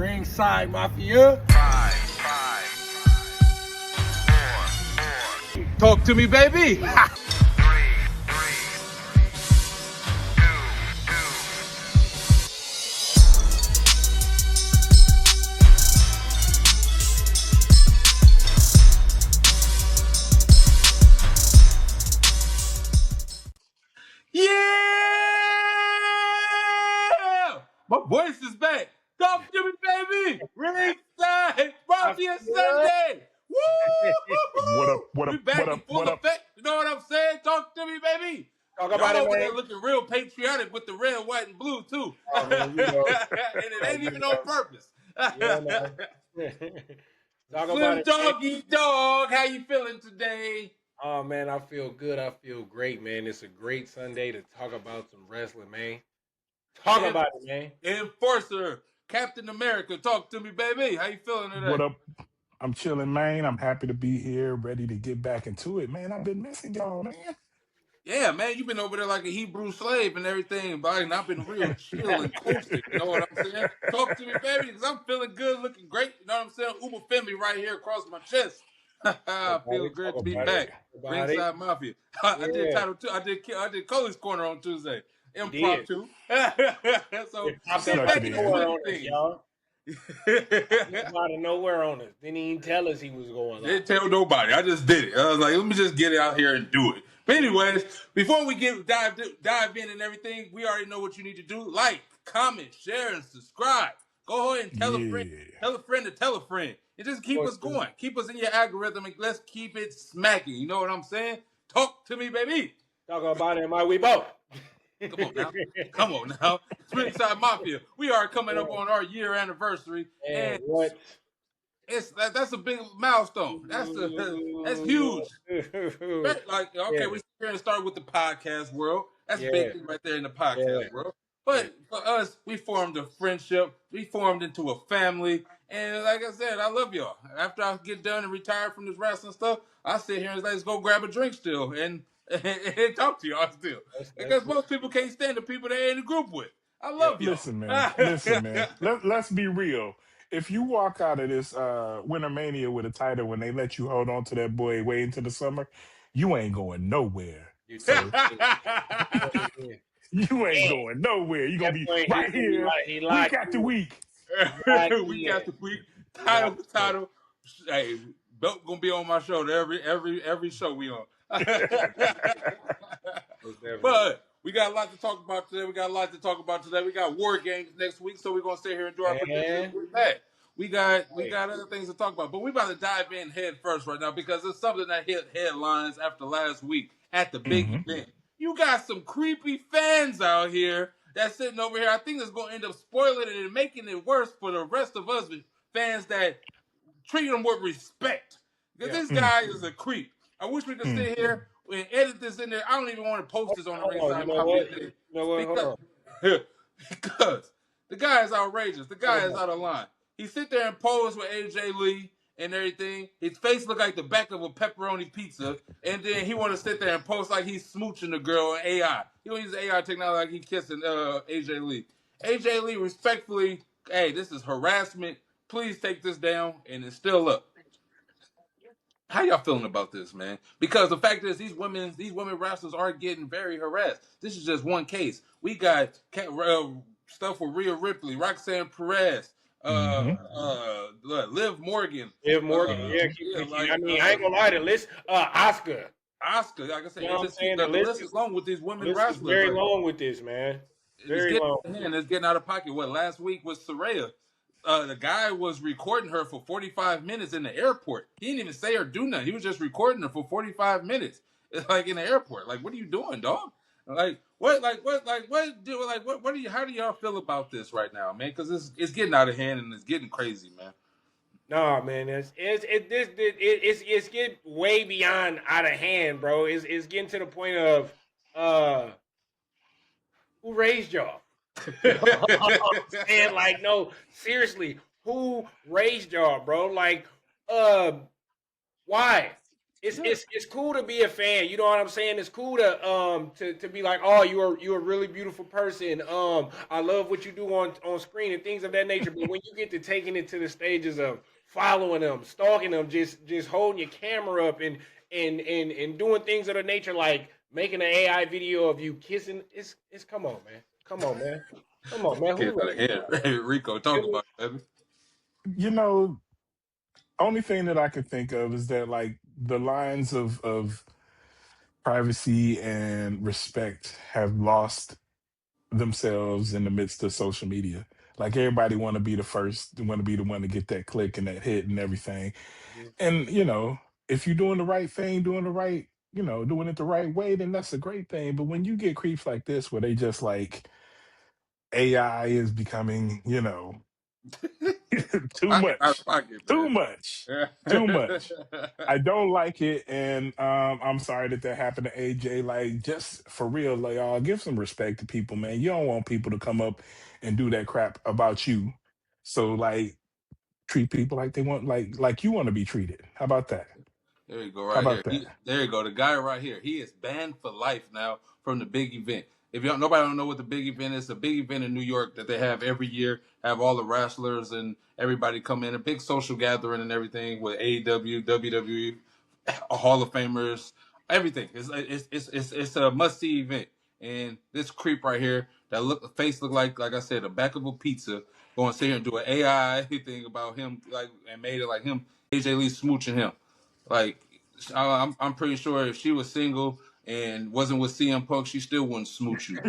Ringside Mafia. Talk to me, baby. Yeah! My voice is back. Talk to me, baby. Ringside Mafia Sunday. What up? Woo! What We up? back What in up? full What up? effect. You know what I'm saying? Talk to me, baby. Talk Y'all about it, over man. there looking real patriotic with the red, white, and blue, too. Oh, man, you know. And it ain't even on purpose. Yeah, man. Talk about Slim it, man. Doggy Dog, how you feeling today? Oh, man, I feel good. I feel great, man. It's a great Sunday to talk about some wrestling, man. Talk En- about it, man. Enforcer, Captain America, talk to me, baby. How you feeling today? What up? I'm chilling, man. I'm happy to be here, ready to get back into it, man. I've been missing y'all, man. Yeah, man, you've been over there like a Hebrew slave and everything, but I've been real chill and coasting. You know what I'm saying? Talk to me, baby, because I'm feeling good, looking great. You know what I'm saying? Uber Femi right here across my chest. I feel good to Talk be about it. back. Yeah. Talk about it. Ringside Mafia. I did Yeah, title two. I did Cody's Corner on Tuesday. you did. Impromptu. So It popped up get Snuck out it back of into in. nowhere swing on of us, things. y'all. Out of nowhere on us. Didn't even tell us he was going Didn't live. tell nobody. I just did it. I was like, let me just get it out here and do it. But anyways, before we dive in and everything, we already know what you need to do. Like, comment, share, and subscribe. Go ahead and tell a friend. Yeah. Tell a friend to tell a friend. And just keep us going. Keep us in your algorithm and let's keep it smacking. You know what I'm saying? Talk to me, baby. Talk about it, my we both. Come on now. Come on now. Ringside Mafia. We are coming up on our year anniversary. And And what? that's a big milestone. That's huge. Like, okay, Yeah, we're here to start with the podcast world. That's yeah, big thing right there in the yeah, podcast world. yeah. But for us, we formed a friendship. We formed into a family. And like I said, I love y'all. After I get done and retire from this wrestling stuff, I sit here and let's go grab a drink still and talk to y'all still. That's Because most people can't stand the people they're in the group with. I yeah. love y'all. Listen, man. Listen, man. Let's be real. If you walk out of this Winter Mania with a title when they let you hold on to that boy way into the summer, you ain't going nowhere, You sir. definitely, definitely. You ain't Yeah, going nowhere. You're gonna that be point, right here he week locked after in. week. He locked We in. got the week He title locked to in. title. Hey, belt gonna be on my shoulder every show we on. Most definitely. But we got a lot to talk about today. We got War Games next week, so we're gonna stay here and do our predictions And with that. We hey, got other things to talk about, but we about to dive in head first right now because it's something that hit headlines after last week at the big Hmm. event. You got some creepy fans out here that's sitting over here. I think it's gonna end up spoiling it and making it worse for the rest of us fans that treat him with respect. Because yeah. this guy is a creep. I wish we could sit here and edit this in there. I don't even want to post this on the Hold on. You Ringside know what? Mafia thing. You know what? Hold Because, on. because the guy is outrageous. The guy Hold is on. out of line. He sit there and pose with AJ Lee and everything. His face look like the back of a pepperoni pizza. And then he want to sit there and post like he's smooching the girl in AI. He don't use AI technology like he kissing AJ Lee. AJ Lee respectfully, hey, this is harassment. Please take this down, and it's still up. How y'all feeling about this, man? Because the fact is, these women wrestlers are getting very harassed. This is just one case. We got stuff with Rhea Ripley, Roxanne Perez, Hmm. Liv Morgan, Liv Morgan. Yeah. yeah, like I mean, I ain't gonna lie. The list. Oscar. Oscar. Like I said, You know it what I'm just saying? the list is long with these women List is wrestlers. very Like, long with this, man. it's Very getting long. and it's getting out of pocket. What last week was Saraya. The guy was recording her for 45 minutes in the airport. He didn't even say or do nothing. He was just recording her for 45 minutes, like in the airport. Like, what are you doing, dog? What do you? How do y'all feel about this right now, man? Because it's getting out of hand and it's getting crazy, man. No, man, it's getting way beyond out of hand, bro. It's getting to the point of who raised y'all? You know what I'm saying? Like, no, seriously, who raised y'all, bro? Like, why? it's cool to be a fan. You know what I'm saying? It's cool to be like, oh, you're a really beautiful person. I love what you do on screen and things of that nature. But when you get to taking it to the stages of following them, stalking them, just holding your camera up and doing things of the nature like making an AI video of you kissing, it's come on, man. Come on, man. Come on, man. Get Who out of here. Rico, talk about it, baby. You know, only thing that I could think of is that like the lines of privacy and respect have lost themselves in the midst of social media. Like everybody want to be the first, want to be the one to get that click and that hit and everything. Mhm. And if you're doing the right thing, doing the right, doing it the right way, then that's a great thing. But when you get creeps like this, where they just like AI is becoming, too Pocket out of much, pocket, too man. much, Yeah. too much. I don't like it, and I'm sorry that happened to AJ. Like, just for real, like, y'all give some respect to people, man. You don't want people to come up and do that crap about you. So, like, treat people like they want, like you want to be treated. How about that? There you go, How right here. about that? There you go. The guy right here. He is banned for life now from the big event. If y'all nobody don't know what the big event is, a big event in New York that they have every year. Have all the wrestlers and everybody come in, a big social gathering and everything with AEW, WWE, Hall of Famers, everything. It's a must see event. And this creep right here, that face look like I said, the back of a pizza, going to sit here and do an AI thing about him, like, and made it like him, AJ Lee smooching him. Like, I'm pretty sure if she was single and wasn't with CM Punk, she still wouldn't smooch you.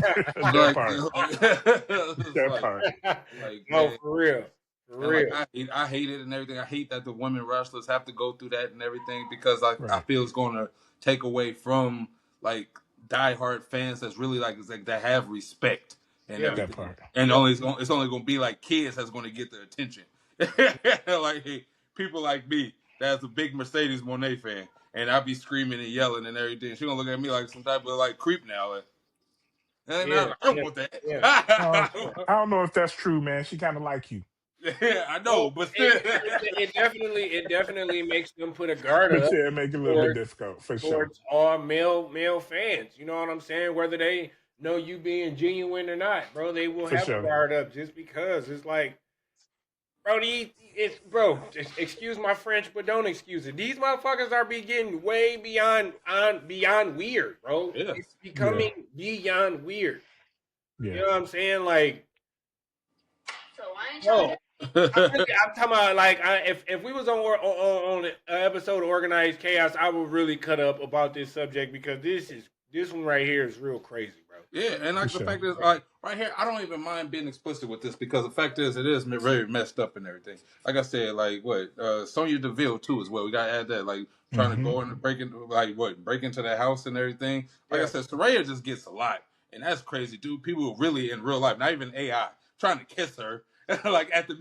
That Like, part. it's That part. like, No, man. for real. For And like real. I hate it and everything. I hate that the women wrestlers have to go through that and everything because I Right. feel it's going to take away from like diehard fans that's really like that have respect and Yeah. That everything. part. And Yeah. it's only going to be like kids that's going to get the attention. Like, hey, people like me that's a big Mercedes Monet fan, and I be screaming and yelling and everything. She gonna look at me like some type of like creep now. Like, Yeah. I don't Yeah. want Yeah. I that. don't know if that's true, man. She kind of like you, Yeah, I Well, know, but still. it definitely makes them put a guard but up yeah, make it a little bit towards difficult for sure. towards all male fans. You know what I'm saying? Whether they know you being genuine or not, bro, they will For have a sure. guard up just because it's like, bro, excuse my French, but don't excuse it. These motherfuckers are be getting way beyond weird, bro. Yes. It's Yeah. becoming beyond weird. You Yeah. know what I'm saying? Like, bro, I'm talking about like if we was on an episode of Organized Chaos, I would really cut up about this subject because this one right here is real crazy, bro. Yeah, and For like the sure. fact is, like right here, I don't even mind being explicit with this because the fact is, it is very messed up and everything. Like I said, like what Sonya Deville too as well. We gotta add that, like trying to Hmm. go and break into that house and everything. Like I Yeah, said, Soraya just gets a lot, and that's crazy, dude. People really in real life, not even AI, trying to kiss her. Like at the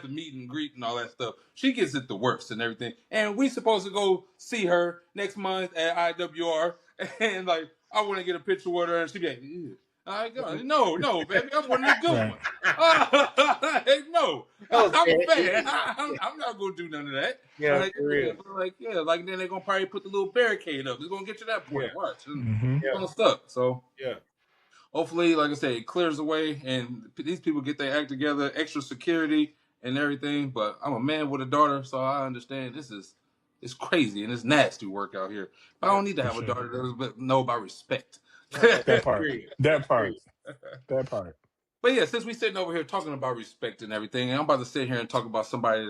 meet and greet and all that stuff, she gets it the worst and everything. And we supposed to go see her next month at IWR, and like I want to get a picture with her, and she be like, ew. I go, no, baby, I'm one of the good Right. ones. Heck no, oh, I'm a fan. yeah, I'm not gonna do none of that. yeah, Like, for real, like then they're gonna probably put the little barricade up. It's gonna get to that yeah, point. Watch, and Hmm. it's yeah, gonna stuck. So yeah, hopefully, like I say, it clears away and these people get their act together, extra security and everything. But I'm a man with a daughter, so I understand it's crazy and it's nasty work out here. But I yeah. don't need to For have a sure. daughter that doesn't know about respect. No, That part. agreed, That part. agreed. That part. But yeah, since we sitting over here talking about respect and everything, and I'm about to sit here and talk about somebody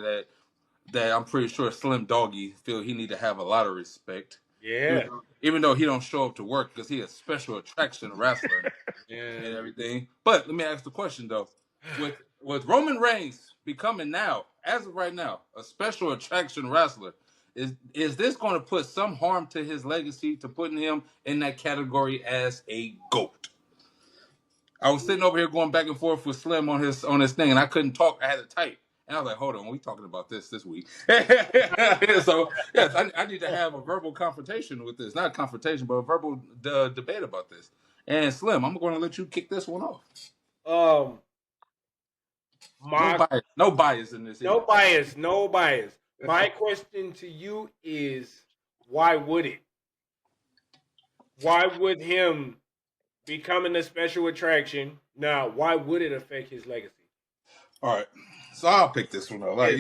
that I'm pretty sure Slim Doggy feel he need to have a lot of respect, Yeah, even though he don't show up to work because he a special attraction wrestler and and everything. But let me ask the question though: with Roman Reigns becoming now, as of right now, a special attraction wrestler, is this going to put some harm to his legacy to putting him in that category as a GOAT? I was sitting over here going back and forth with Slim on his thing, and I couldn't talk. I had to type, and I was like, "Hold on, we talking about this week." So yes, I need to have a verbal confrontation with this, not a confrontation, but a verbal debate about this. And Slim, I'm going to let you kick this one off. um, my No bias in this no either. bias, no bias. My question to you is, why would it? Why would him becoming a special attraction? Now, why would it affect his legacy? All right, so I'll pick this one up. Like,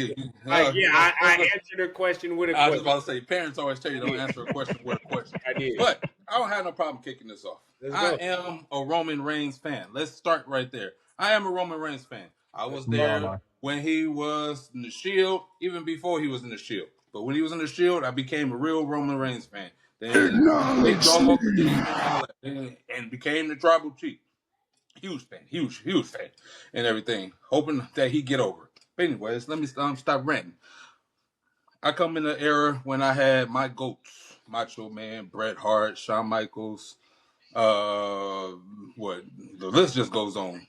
I answered the question with a I was just question. about to say, parents always tell you don't answer a question with a question. I did. But I don't have no problem kicking this off. Let's I go. am a Roman Reigns fan. Let's start right there. I am a Roman Reigns fan. I was there Mama. when he was in the Shield, even before he was in the Shield. But when he was in the Shield, I became a real Roman Reigns fan. Then big dog and became the tribal chief. Huge fan, huge fan, and everything. Hoping that he get over it. But anyways, let me stop ranting. I come in an era when I had my goats, Macho Man, Bret Hart, Shawn Michaels, what the list just goes on.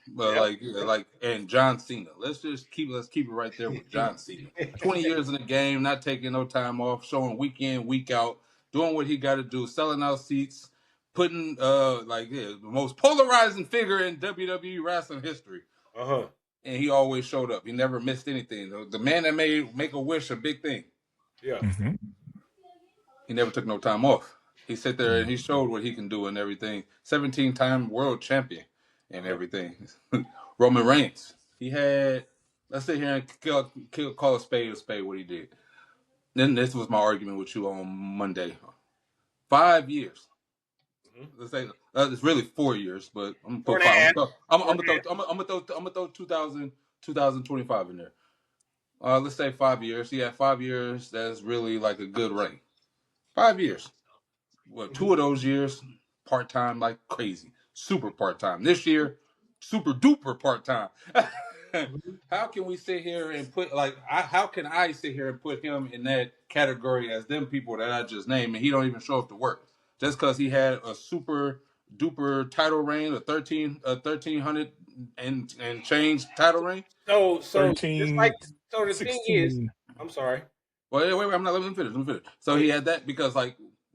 And John Cena. Let's keep it right there with John Cena. 20 years in the game, not taking no time off, showing week in, week out, doing what he got to do, selling out seats, putting the most polarizing figure in WWE wrestling history. And he always showed up. He never missed anything. The man that made Make-A-Wish a big thing. Yeah. Mm-hmm. He never took no time off. He sat there and he showed what he can do and everything. 17-time world champion and everything. Roman Reigns. He had, let's sit here and call a spade what he did. Then this was my argument with you on Monday. 5 years. Let's say it's really 4 years, but I'm gonna put 5. I'm gonna throw 2025 in there. Let's say 5 years. He had 5 years. That's really like a good reign. 5 years. Well, 2 of those years, part-time like crazy. Super part-time. This year, super duper part-time. How can we sit here and how can I sit here and put him in that category as them people that I just named and he don't even show up to work? Just because he had a super duper title reign, a 1300 and change title reign? So 13, the 16. thing is, I'm sorry. Well, wait, I'm not. Let me finish. So he had that because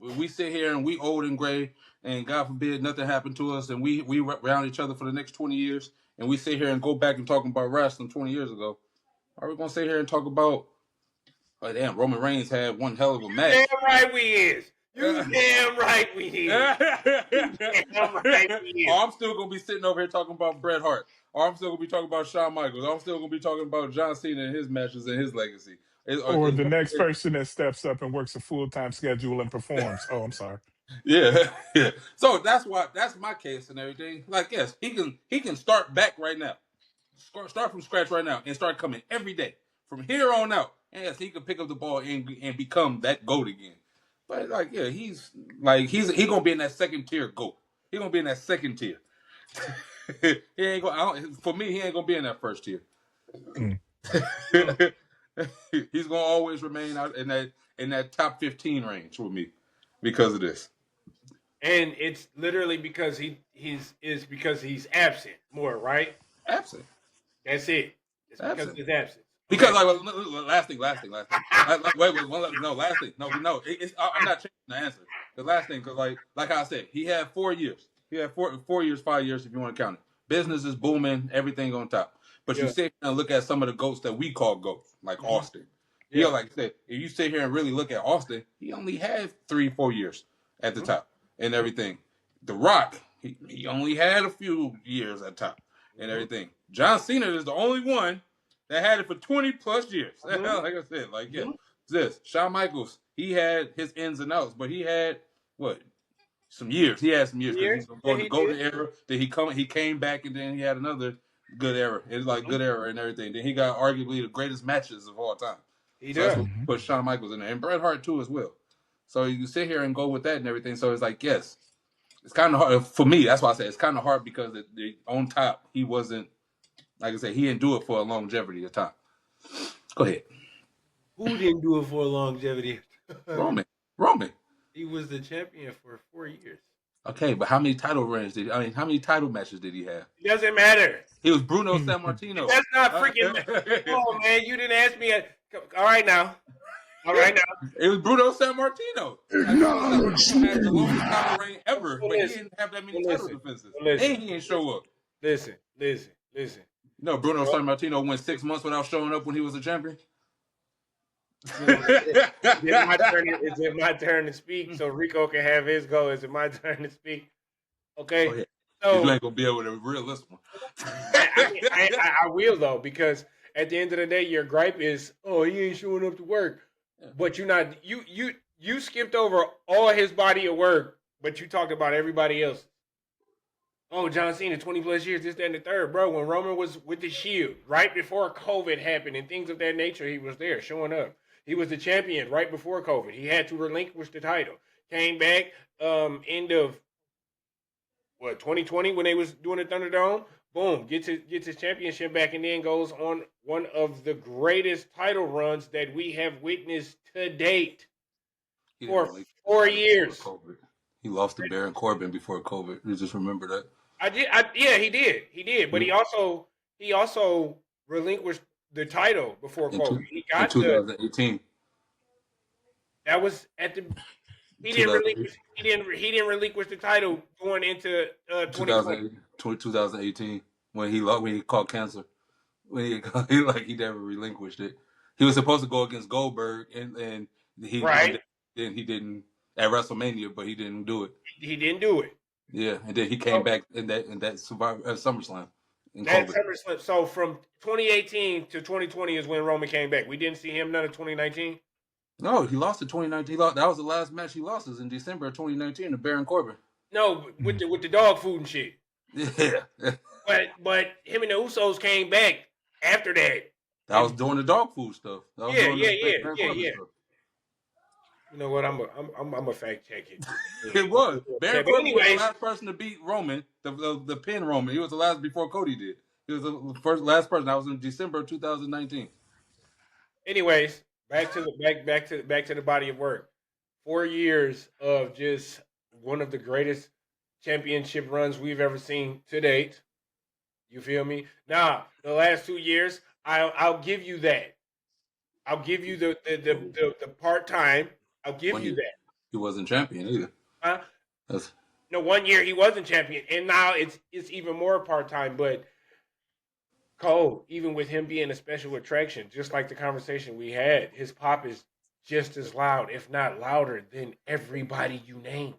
we sit here and we old and gray, and God forbid nothing happened to us, and we around each other for the next 20 years, and we sit here and go back and talking about wrestling 20 years ago. Are we gonna sit here and talk about? Oh, damn, Roman Reigns had one hell of a match. Damn right we is. You damn right we is. Damn right we is. Or I'm still gonna be sitting over here talking about Bret Hart. Or I'm still gonna be talking about Shawn Michaels. Or I'm still gonna be talking about John Cena and his matches and his legacy. Or the next person that steps up and works a full-time schedule and performs. Oh, I'm sorry. Yeah. So that's my case and everything. Like, yes, he can start back right now. Start from scratch right now and start coming every day from here on out. And yes, he can pick up the ball and become that GOAT again. But he's gonna be in that second tier GOAT. He's gonna be in that second tier. He ain't gonna. For me, he ain't gonna be in that first tier. He's gonna always remain out in that top 15 range with me because of this. And it's literally because he's absent more, right? Absent. That's it. It's because he's absent. Because last thing. Wait, no, last thing. No. I'm not changing the answer. The last thing, because like I said, he had 4 years. He had 4 years, 5 years if you want to count it. Business is booming, everything on top. But you sit here and look at some of the GOATs that we call GOATs, like Austin. Yeah, like I said, if you sit here and really look at Austin, he only had 3-4 years at the top and everything. The Rock, he only had a few years at top and everything. John Cena is the only one that had it for 20 plus years. Like I said, this. Shawn Michaels, he had his ins and outs, but he had some years. He had some years because he's going to golden era. Then he came back and then he had another good era. It's like good era and everything. Then he got arguably the greatest matches of all time. He does. So put Shawn Michaels in there and Bret Hart too as well. So you sit here and go with that and everything. So it's like, yes, it's kind of hard for me. That's why I say it's kind of hard because on top he wasn't. Like I said, he didn't do it for a longevity of time. Go ahead. Who didn't do it for a longevity? Roman. He was the champion for 4 years. Okay, but how many title matches did he have? It doesn't matter. He was Bruno Sammartino. That's not freaking. Come on, man. You didn't ask me. All right now. It was Bruno Sammartino. He had the longest title reign ever, but he didn't have that many title defenses. And he didn't show up. Listen. No, Bruno Sammartino went 6 months without showing up when he was a champion. You know, is it my turn to speak so Rico can have his go? Is it my turn to speak? Okay. Oh, yeah. You So ain't gonna be able to reel this one. I will though, because at the end of the day, your gripe is, oh, he ain't showing up to work. But you skipped over all his body of work, but you talked about everybody else. Oh, John Cena, 20 plus years, this, that, and the third, bro. When Roman was with the Shield, right before COVID happened and things of that nature, he was there showing up. He was the champion right before COVID. He had to relinquish the title. Came back end of 2020 when they was doing the Thunderdome. Boom, gets his championship back, and then goes on one of the greatest title runs that we have witnessed to date for 4 years. He lost to Baron Corbin before COVID. You just remember that. Yeah, he did. But he also relinquished the title before COVID. He in got 2018. That was at the. He didn't relinquish the title going into 2020. 2018 when he caught cancer. When he never relinquished it. He was supposed to go against Goldberg and Right. then he didn't at WrestleMania, but he didn't do it. He didn't do it. Yeah, and then he came back in that Survivor SummerSlam. SummerSlam. So from 2018 to 2020 is when Roman came back. We didn't see him none of 2019. No, he lost in 2019. That was the last match he lost. Was in December of 2019 to Baron Corbin. No, with the dog food and shit. Yeah. But him and the Usos came back after that. That was doing the dog food stuff. Yeah. Stuff. You know what? I'm a fact check it. It was Baron Corbin was the last person to beat Roman, the pin Roman. He was the last before Cody did. He was the last person. That was in December of 2019. Anyways, back to the body of work. 4 years of just one of the greatest championship runs we've ever seen to date. You feel me? Now, the last 2 years, I'll give you that. I'll give you the part time. I'll give you that. He wasn't champion either. Huh? No, 1 year he wasn't champion, and now it's even more part time. But Cole, even with him being a special attraction, just like the conversation we had, his pop is just as loud, if not louder, than everybody you named.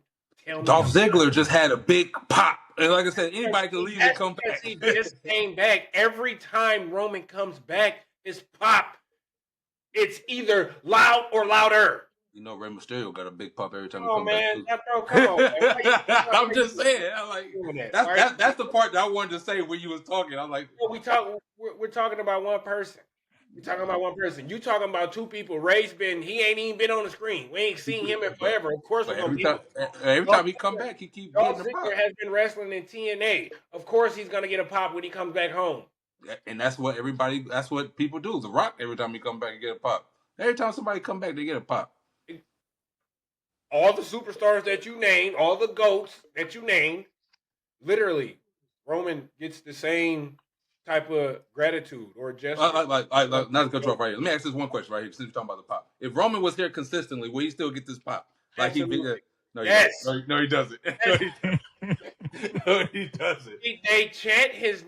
Dolph Ziggler just had a big pop. And like I said, anybody can leave and come back. He just came back. Every time Roman comes back, his pop, it's either loud or louder. You know, Rey Mysterio got a big pop every time he comes back. Come on, man. I'm just saying. I'm like, that's the part that I wanted to say when you was talking. I'm like, we're talking about one person. We're talking about one person. You talking about two people. Ray's he ain't even been on the screen. We ain't seen him in forever. Of course, every time he come back, he keep getting a pop. Has been wrestling in TNA. Of course, he's gonna get a pop when he comes back home. And that's what people do. The Rock, every time he come back, he get a pop. Every time somebody come back, they get a pop. All the superstars that you named, all the GOATs that you named, literally, Roman gets the same type of gratitude or gesture. Not to cut you off right here. Let me ask this one question right here, since you're talking about the pop. If Roman was here consistently, would he still get this pop? Like Absolutely. No, yes. No, he doesn't. No, he doesn't. They chant his.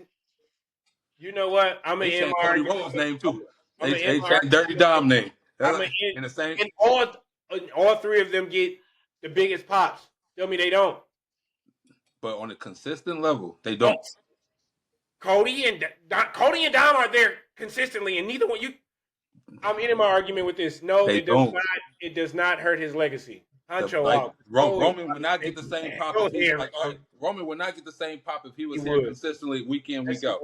You know what? I'm gonna end my Roman's name too. They chant Dirty Dom name. In the same. And all three of them get the biggest pops. Tell me they don't. But on a consistent level, they don't. Cody and Dom are there consistently, and neither one you. I'm ending my argument with this. No, it does not. It does not hurt his legacy. Roman would not get the same pop. Roman would not get the same pop if he was here consistently week in, week out.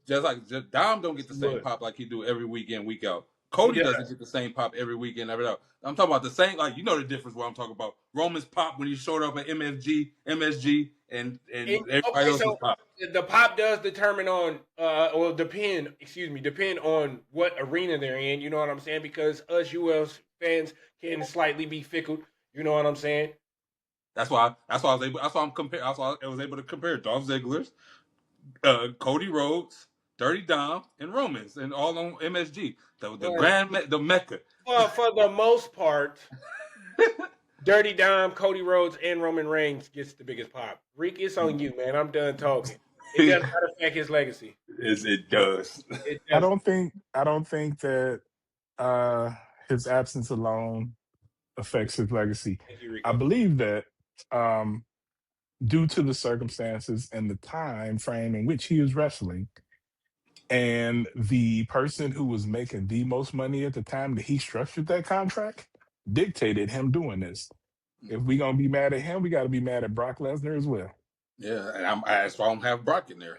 Just like Dom don't get the same pop like he do every week in, week out. Cody doesn't get the same pop every weekend, every out. I'm talking about the same, like, you know the difference what I'm talking about. Roman's pop when he showed up at MSG, and everybody else's pop. The pop does determine on, depend on what arena they're in. You know what I'm saying? Because us US fans can slightly be fickle. You know what I'm saying? That's why I was able to compare Dolph Ziggler's, Cody Rhodes, Dirty Dom, and Romans, and all on MSG. The Mecca. Well, for the most part, Dirty Dom, Cody Rhodes, and Roman Reigns gets the biggest pop. Reek, it's on you, man. I'm done talking. It does not affect his legacy. It does. I don't think that his absence alone affects his legacy. Thank you, I Rico. believe that um, due to the circumstances and the time frame in which he was wrestling, and the person who was making the most money at the time that he structured that contract dictated him doing this. If we gonna be mad at him, we got to be mad at Brock Lesnar as well, Yeah, and that's why I don't have Brock in there.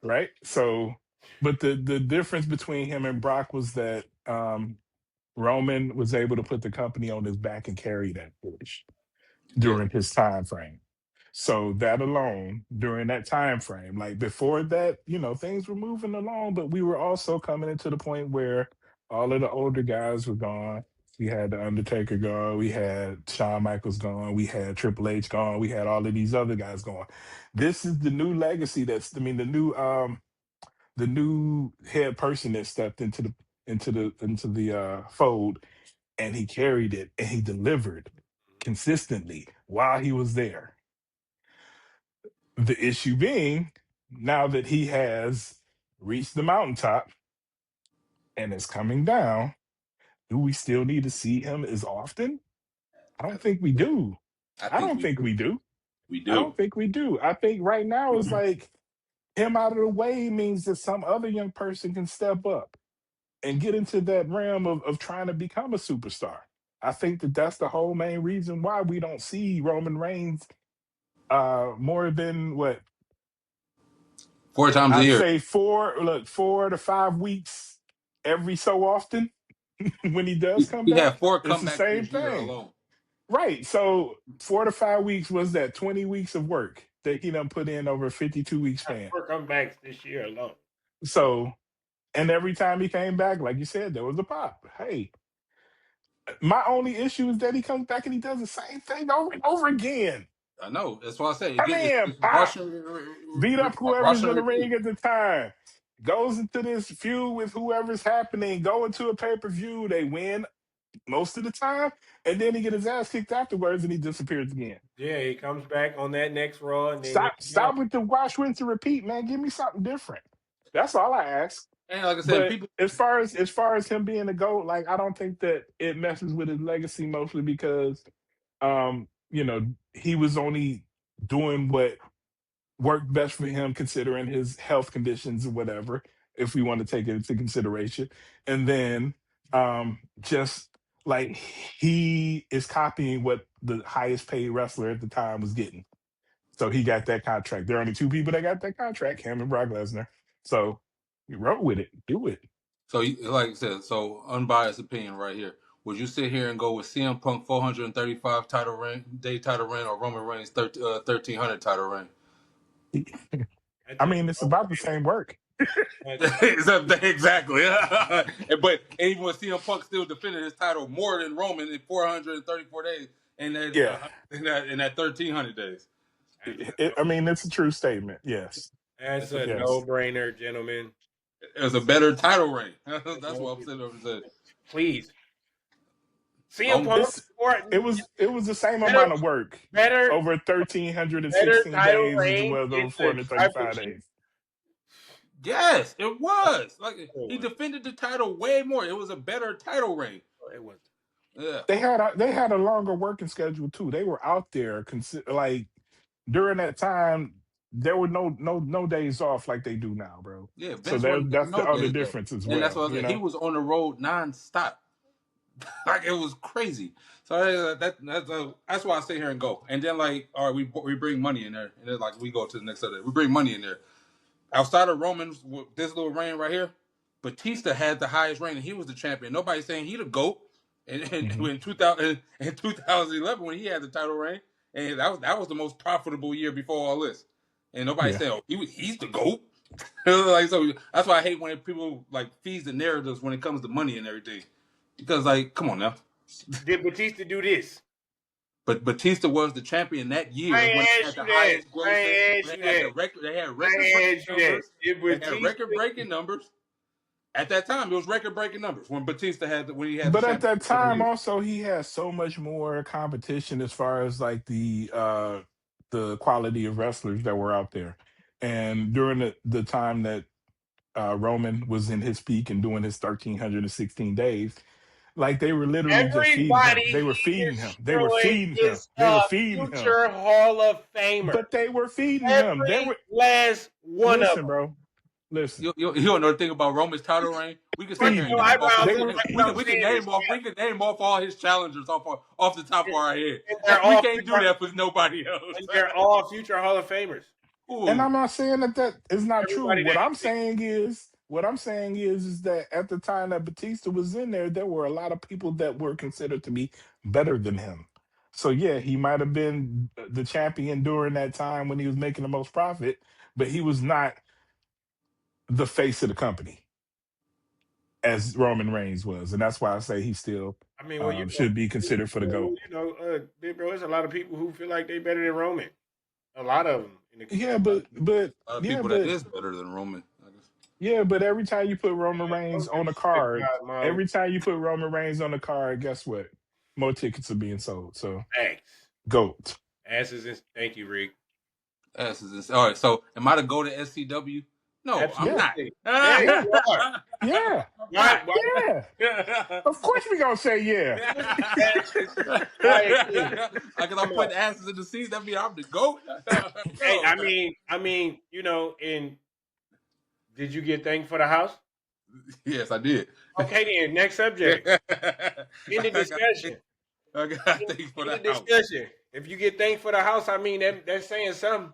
right? So, but the difference between him and Brock was that Roman was able to put the company on his back and carry that push Yeah. during his time frame. So that alone, during that time frame, like before that, things were moving along, but we were also coming into the point where all of the older guys were gone. We had the Undertaker gone, we had Shawn Michaels gone, we had Triple H gone, we had all of these other guys gone. This is the new legacy the new head person that stepped into the fold, and he carried it and he delivered consistently while he was there. The issue being, now that he has reached the mountaintop and is coming down, do we still need to see him as often? I I don't think think we do. I I think don't we think do. we do. We I do. don't think we do. I think right now is like him out of the way means that some other young person can step up and get into that realm of trying to become a superstar. I think that that's the whole main reason why we don't see Roman Reigns more than what 4 times a I'd year. say 4 to 5 weeks every so often when he does come He had back. 4 It's the comebacks same this year thing. alone. Right. So 4 to 5 weeks was that 20 weeks of work that he done put in over a 52-week Got span. 4 comebacks this year alone. So, and every time he came back, like you said, there was a pop. Hey, my only issue is that he comes back and he does the same thing over and over again. I know. That's why I say Come in, it's pop, beat up rush whoever's and in the repeat. ring at the time. Goes into this feud with whoever's happening. Go into a pay-per-view. They win most of the time, and then he get his ass kicked afterwards, and he disappears again. Yeah, he comes back on that next Raw, and then Stop, he's gone. stop with the wash, rinse, and repeat, man. Give me something different. That's all I ask. And like I said, But people. as far as him being a GOAT, like I don't think that it messes with his legacy mostly because he was only doing what worked best for him considering his health conditions or whatever, if we want to take it into consideration. And then just like he is copying what the highest paid wrestler at the time was getting. So he got that contract. There are only two people that got that contract, him and Brock Lesnar. So you roll with it. Do it. So, like I said, so unbiased opinion right here. Would you sit here and go with CM Punk 435 title reign, or Roman Reigns 1300 title reign? That's I a mean, it's about the same work. that's Exactly. But even when CM Punk still defended his title more than Roman in 434 days, and that Yeah. in that 1300 days. that's a I mean, it's a true statement. Yes. that's It's a, a Yes. no-brainer, gentlemen. it was a better title reign. That's what I'm sitting over saying. Please, CM Um, Punk It's or it was the same better, amount of work better, over better 1,316 title days as it reign was in over the tribal 435 chief. days. yes, it was. Like It he was. defended the title way more. It was a better title reign. It was. Yeah. They had a longer working schedule too. They were out there like during that time. There were no days off like they do now, bro. Yeah, So Vince wasn't that's giving the no other days off. difference as And that's well. what I You said. He know. was on the road nonstop. Like it was crazy. So that's why I sit here and go. And then like, all right, we bring money in there, and then like we go to the next other. We bring money in there. Outside of Roman's with this little reign right here, Batista had the highest reign, and he was the champion. Nobody's saying he the goat. And Mhm. in 2011 when he had the title reign, and that was the most profitable year before all this. And nobody Yeah. said, oh, he's the goat. Like so, that's why I hate when people like feeds the narratives when it comes to money and everything. Because like, come on now. Did Batista do this? But Batista was the champion that I year when ain't they had asked the you that. highest I grossing. ain't asked They you had that. I record ain't breaking asked you that. numbers. Did They had Batista? record breaking numbers. At that time, it was record breaking numbers when Batista when he had the But at that championship every time, year. also he had so much more competition as far as like the quality of wrestlers that were out there. And during the time that Roman was in his peak and doing his 1,316 days, Like they were literally just feeding him. Everybody They were he feeding him. They were destroyed feeding him. is They were a feeding him. future Hall of Famer. But they were feeding him. They Every were last one of listen, them. bro. Listen. You don't know the thing about Roman's title reign. We can sit Fuck here and Feeding your name him. off. eyebrows They look were like what I'm We can saying is name off. We can name off all his challengers off the top of our head. and they're We all can't do that for nobody else. and they're all future Hall of Famers. and Ooh, I'm not saying that that is not true. Everybody that What I'm saying is that at the time that Batista was in there were a lot of people that were considered to be better than him. So yeah, he might have been the champion during that time when he was making the most profit, but he was not the face of the company as Roman Reigns was, and that's why I say he still I mean, well, should be considered for the GOAT. Big bro, there's a lot of people who feel like they better than Roman. A lot of them in the Yeah, community. a lot of yeah, people that but is better than Roman. I guess. yeah, but every time you put Roman No Reigns on a disrespect, card, God, Mom. every time you put Roman Reigns on the card, guess what? More tickets are being sold. So Thanks. GOAT. Asses and thank you, Rick. All right. So am I to go to SCW? No, I'm Yeah, not. Absolutely. Yeah, yeah, you are. yeah, I'm Why? not. Why? yeah. Of course we gonna say yeah. Why again? Because I'm Come on. putting asses in the seats. That means I'm the GOAT. Hey, No. and did you get thanked for the house? Yes, I did. Okay, then next subject. In the I got discussion. thanks for In the the house. discussion. If you get thanked for the house, I mean that's saying something.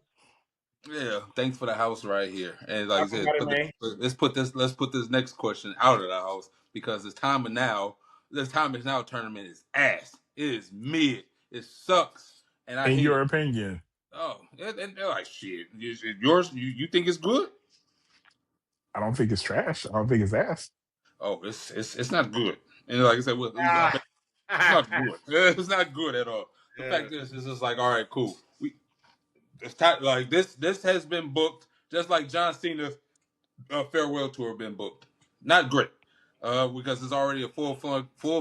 Yeah, thanks for the house right here. And like I Talk said, about it, man. let's put this next question out of the house because this time is now tournament is ass. It is mid. It sucks, and I In hate your it. opinion, Oh, and they're like shit. Yours, you think it's good? I don't think it's trash. I don't think it's ass. Oh, it's not good. And like I said, Ah. it's not good. It's not good at all. The Yeah. fact is, it's just like all right, cool. It's time, like this has been booked just like John Cena's farewell tour been booked. Not great, because it's already a full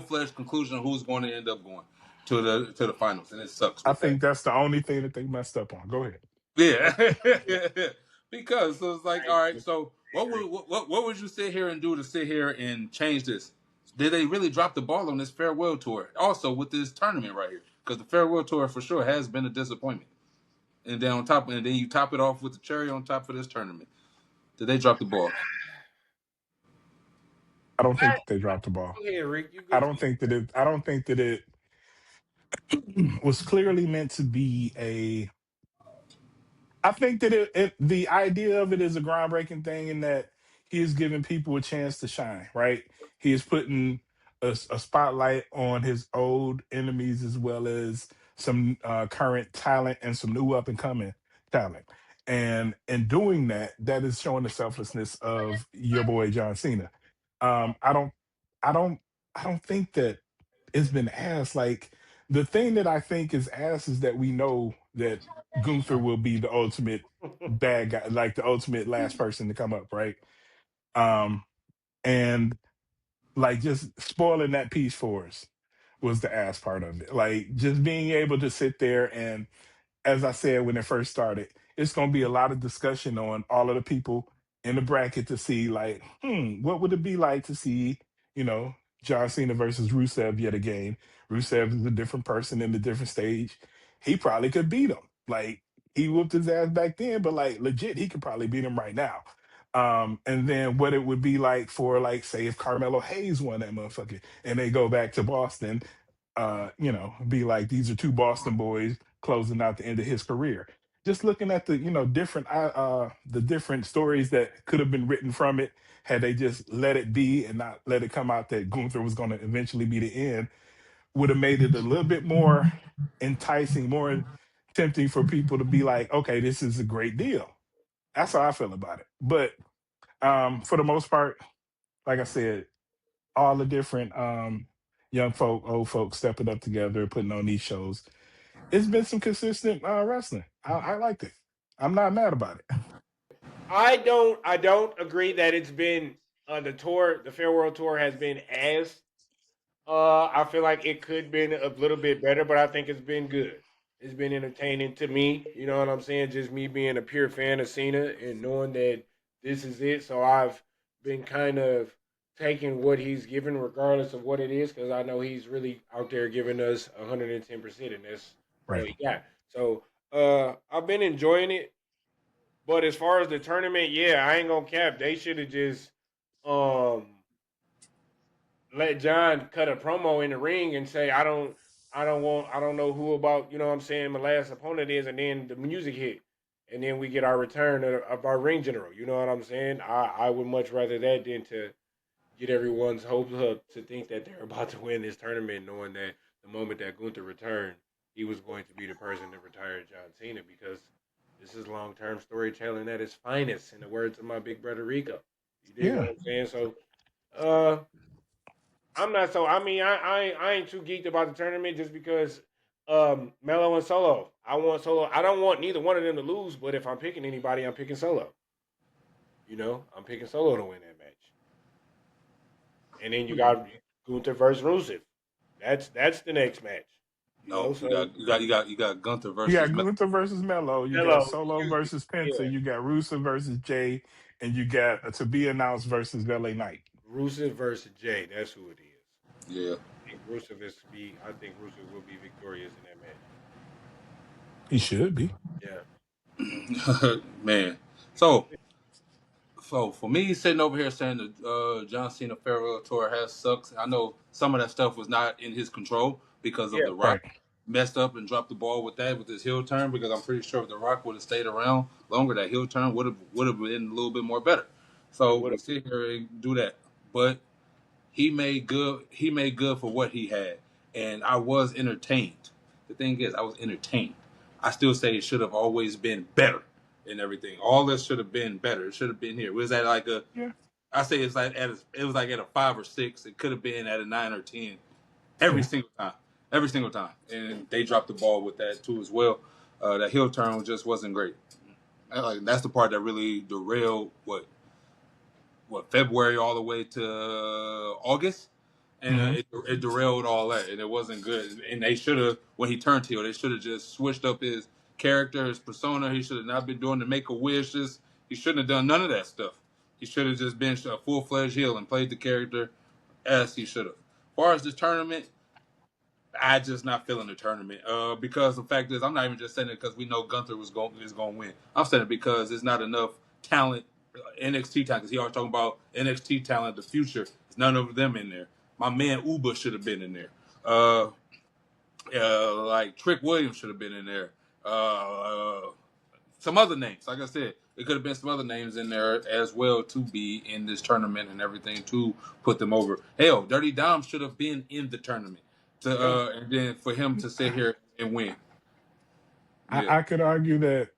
fledged conclusion of who's going to end up going to the finals, and it sucks I with that. think that's the only thing that they messed up on. Go ahead. Yeah, because so it's like all right. So what would you sit here and do to sit here and change this? Did they really drop the ball on this farewell tour? Also with this tournament right here, because the farewell tour for sure has been a disappointment. And then and then you top it off with the cherry on top for this tournament. Did they drop the ball? I don't think What? that they dropped the ball. Go ahead, Rick. You I go. don't think that it. I don't think that it was clearly meant to be a. I think that the idea of it is a groundbreaking thing in that he is giving people a chance to shine, right? He is putting a spotlight on his old enemies as well as some current talent and some new up and coming talent. And in doing that, that is showing the selflessness of your boy John Cena. Um, I don't, I don't, I don't think that it's been asked. Like the thing that I think is asked is that we know that Gunther will be the ultimate bad guy, like the ultimate last person to come up, right? Um, and like just spoiling that piece for us was the ass part of it. Like just being able to sit there and as I said when it first started, it's going to be a lot of discussion on all of the people in the bracket to see, like, what would it be like to see, you know, John Cena versus Rusev yet again? Rusev is a different person in a different stage. He probably could beat him. Like, he whooped his ass back then, but like, legit, he could probably beat him right now. And then what it would be like for, like, say, if Carmelo Hayes won that motherfucker and they go back to Boston, be like, these are two Boston boys closing out the end of his career. Just looking at the the different stories that could have been written from it had they just let it be and not let it come out that Gunther was going to eventually be the end, would have made it a little bit more enticing, more tempting for people to be like, okay, this is a great deal. That's how I feel about it. But for the most part, like I said, all the different young folk, old folks stepping up together, putting on these shows, it's been some consistent wrestling. I liked it. I'm not mad about it. I don't agree that it's been the farewell tour has been as I feel like it could been a little bit better, but I think it's been good. It's been entertaining to me. You know what I'm saying? Just me being a pure fan of Cena and knowing that this is it. So I've been kind of taking what he's given, regardless of what it is, because I know he's really out there giving us 110%, and that's all Right. he got. So I've been enjoying it, but as far as the tournament, yeah, I ain't gonna cap. They should have just um let John cut a promo in the ring and say, I don't know who about, you know what I'm saying, my last opponent is, and then the music hit. And then we get our return of our ring general. You know what I'm saying? I would much rather that than to get everyone's hopes up to think that they're about to win this tournament, knowing that the moment that Gunther returned, he was going to be the person to retire John Cena, because this is long term storytelling at its finest, in the words of my big brother Rico. You dig what Yeah. I'm saying? So uh I'm not so. I mean, I ain't too geeked about the tournament just because Melo and Solo. I want Solo. I don't want neither one of them to lose. But if I'm picking anybody, I'm picking Solo. You know, I'm picking Solo to win that match. And then you got Gunther versus Rusev. That's the next match. You know, No, you so got Gunther You versus got Gunther versus Melo. You got Melo. Solo Excuse me. versus Penta. Yeah, You got Rusev versus Jay, and you got to be announced versus LA Knight. Rusev versus Jay. That's who it is. yeah. I think Rusev is to be. I think Rusev will be victorious in that match. He should be. Yeah. Man. So for me sitting over here saying the John Cena farewell tour has sucks. I know some of that stuff was not in his control because of Yeah. The Rock Right. messed up and dropped the ball with that with his heel turn. Because I'm pretty sure if The Rock would have stayed around longer, that heel turn would have been a little bit more better. It So would we have. sit here and do that, but he made good. He made good for what he had, and I was entertained. The thing is, I was entertained. I still say it should have always been better and everything. All this should have been better. It should have been here. Was that like a? Yeah. I say it's like it was like at a 5 or 6. It could have been at a 9 or 10 every Yeah. single time, every single time. And they dropped the ball with that too as well. That heel turn just wasn't great. Like that's the part that really derailed what February all the way to August, and Hmm. it derailed all that, and it wasn't good. And they should have, when he turned heel, they should have just switched up his character, his persona. He should have not been doing the Make a Wishes. He shouldn't have done none of that stuff. He should have just been a full fledged heel and played the character as he should have. As far as this tournament, I just not feeling the tournament. Because the fact is, I'm not even just saying it because we know Gunther is going to win. I'm saying it because there's not enough talent, NXT talent. Because he always talking about NXT talent, the future. There's none of them in there. My man Uber should have been in there. Uh, like Trick Williams should have been in there. Some other names, like I said, it could have been some other names in there as well to be in this tournament and everything to put them over. Hell, Dirty Dom should have been in the tournament to Yeah. and then for him to sit here and win. Yeah. I could argue that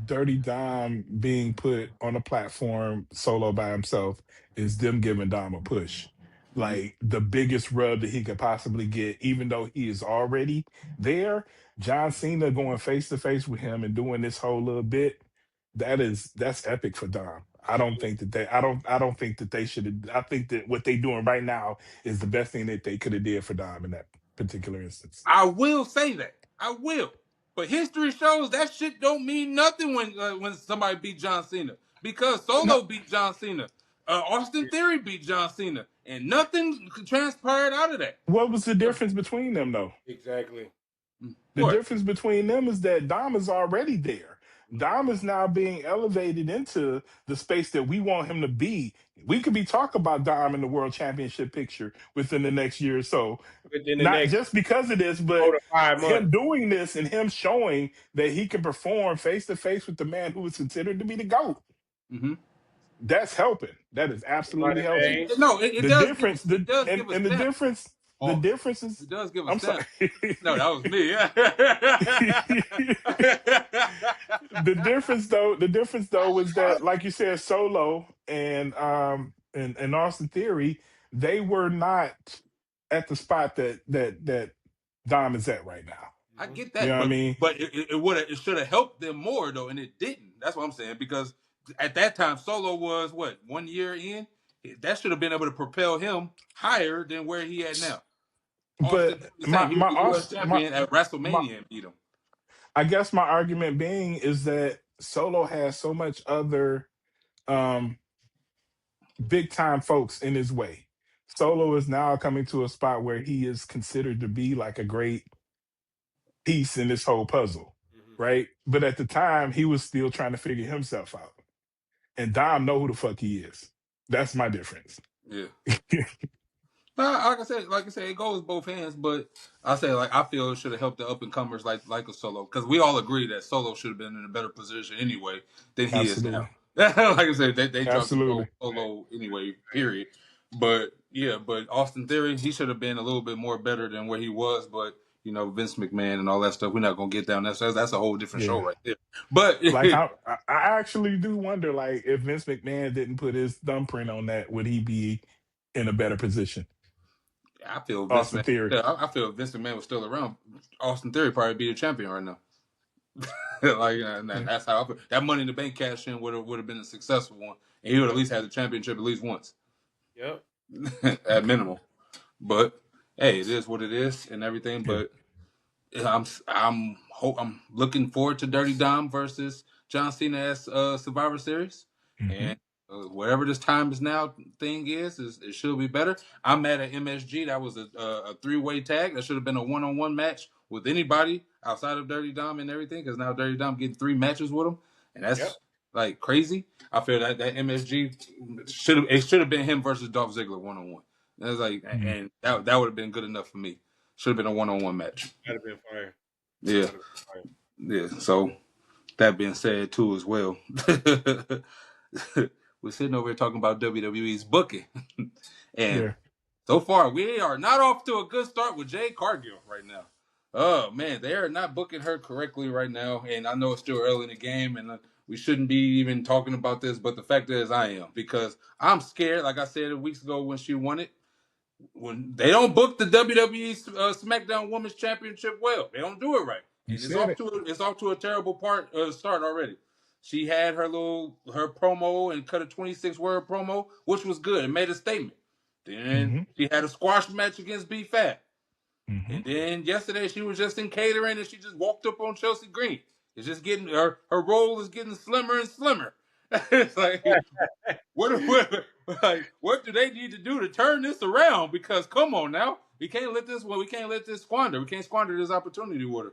Dirty Dom being put on a platform solo by himself is them giving Dom a push. Mm-hmm. Like the biggest rub that he could possibly get, even though he is already there. John Cena going face to face with him and doing this whole little bit, that's epic for Dom. I don't think that they should have. I think that what they doing right now is the best thing that they could have did for Dom in that particular instance. I will say that. I will. But history shows that shit don't mean nothing when somebody beat John Cena. Because No, Solo beat John Cena. Austin Theory beat John Cena. And nothing transpired out of that. what was the difference between them though? Exactly. The What? difference between them is that Dom is already there. Dom is now being elevated into the space that we want him to be. We could be talking about Dom in the world championship picture within the next year or so. Within the Not next just because of this, but 4 to 5 months. him doing this and him showing that he can perform face to face with the man who is considered to be the GOAT. Mm-hmm. That's helping. That is absolutely Money, helping. man. No, it The does give difference, us it does give a and the stamp. difference, the Oh, difference is, it does give a I'm sorry. stamp. No, that was me. The difference though was that, like you said, Solo and Austin Theory, they were not at the spot that Dom is at right now. I Hmm. get You that, know what I mean? but it should have helped them more though, and it didn't. That's what I'm saying because at that time Solo was what 1 year in. That should have been able to propel him higher than where he at now. But Austin the same. my He was my the U.S. Aust- champion at my WrestleMania and beat him. I guess my argument being is that Solo has so much other um big time folks in his way. Solo is now coming to a spot where he is considered to be like a great piece in this whole puzzle, Mm-hmm. right? But at the time, he was still trying to figure himself out. And Dom know who the fuck he is. That's my difference. Yeah. Nah, like I said, it goes both hands. But I say, like, I feel it should have helped the up and comers like a Solo, because we all agree that Solo should have been in a better position anyway than he is now. Absolutely. Like I said, they dropped Absolutely. Solo anyway. Period. But yeah, but Austin Theory, he should have been a little bit more better than where he was. But Vince McMahon and all that stuff, we're not gonna get down. That's a whole different show Yeah. right there. But Like I actually do wonder, like, if Vince McMahon didn't put his thumbprint on that, would he be in a better position? I feel Vince Austin McMahon. Theory. Yeah, I feel if Vince McMahon was still around, Austin Theory probably be the champion right now. Like Yeah. that's how I feel. That Money in the Bank cash in would have been a successful one, and he would at Yep. least have the championship at least once, Yep. at minimum. But hey, it is what it is, and everything. Yeah. But I'm looking forward to Dirty Dom versus John Cena as Survivor Series, Hmm. and whatever this time is now thing is it should be better. I'm mad at MSG. That was a 3-way tag. That should have been a 1-on-1 match with anybody outside of Dirty Dom and everything, because now Dirty Dom getting 3 matches with him, and Yep. that's like crazy. I feel that MSG should have been him versus Dolph Ziggler 1-on-1. That's like, Hmm. and that would have been good enough for me. Should have been a 1-on-1 match. That'd have been fire. Yeah, That'd have been fire. yeah. So that being said, too, as well, we're sitting over here talking about WWE's booking, and Yeah. so far we are not off to a good start with Jade Cargill right now. Oh man, they are not booking her correctly right now, and I know it's still early in the game, and we shouldn't be even talking about this. But the fact is, I am, because I'm scared. Like I said weeks ago when she won it, when they don't book the WWE SmackDown Women's Championship well, they don't do it right, You and said it. it's off to a terrible start already. She had her promo and cut a 26-word promo, which was good and made a statement. Then Hmm. she had a squash match against B Fat, Hmm. and then yesterday she was just in catering and she just walked up on Chelsea Green. It's just getting her role is getting slimmer and slimmer. It's like, what do they need to do to turn this around? Because come on now, we can't let this squander. We can't squander this opportunity with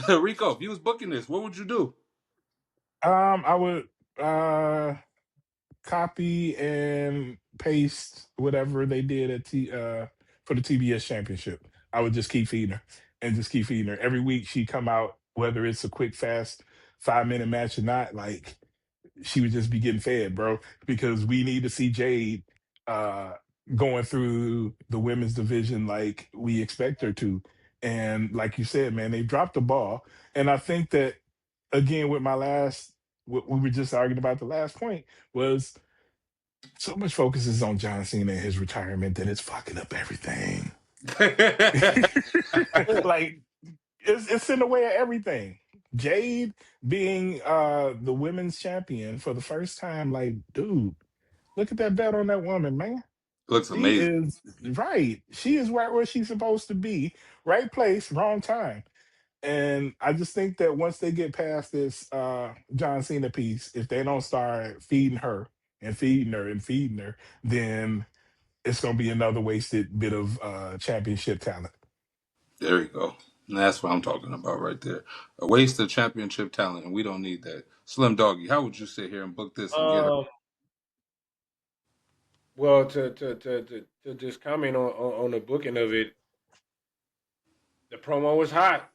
her. Rico, if you was booking this, what would you do? I would copy and paste whatever they did at for the TBS championship. I would just keep feeding her and just keep feeding her. Every week she'd come out, whether it's a quick, fast 5-minute match or not, like she would just be getting fed, bro. Because we need to see Jade uh going through the women's division like we expect her to. And like you said, man, they dropped the ball. And I think that again with my last what we were just arguing about the last point was so much focus is on John Cena and his retirement that it's fucking up everything. Like it's in the way of everything. Jade being the women's champion for the first time, like, dude, look at that belt on that woman, man. Looks She amazing. is right. She is right where she's supposed to be. Right place, wrong time. And I just think that once they get past this John Cena piece, if they don't start feeding her and feeding her and feeding her, then it's gonna be another wasted bit of championship talent. There you go. And that's what I'm talking about right there. A waste of championship talent, and we don't need that. Slim Doggy, how would you sit here and book this and get her? Um. Well, to just comment on the booking of it, the promo was hot.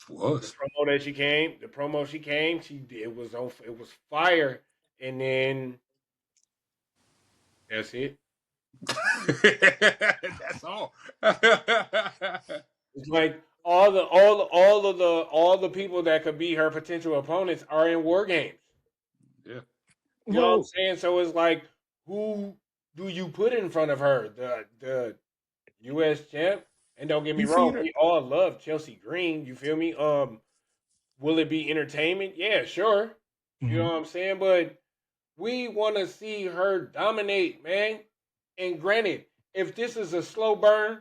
The Was. promo that she came, the promo she came, it was fire, and then that's it. That's all. It's like all the people that could be her potential opponents are in war games. Yeah. You know what I'm Well, saying? So it's like, who do you put in front of her? The U.S. champ. And don't get me you wrong, feed her. we all love Chelsea Green. You feel me? Will it be entertainment? Yeah, sure. You know Mhm. what I'm saying? But we want to see her dominate, man. And granted, if this is a slow burn,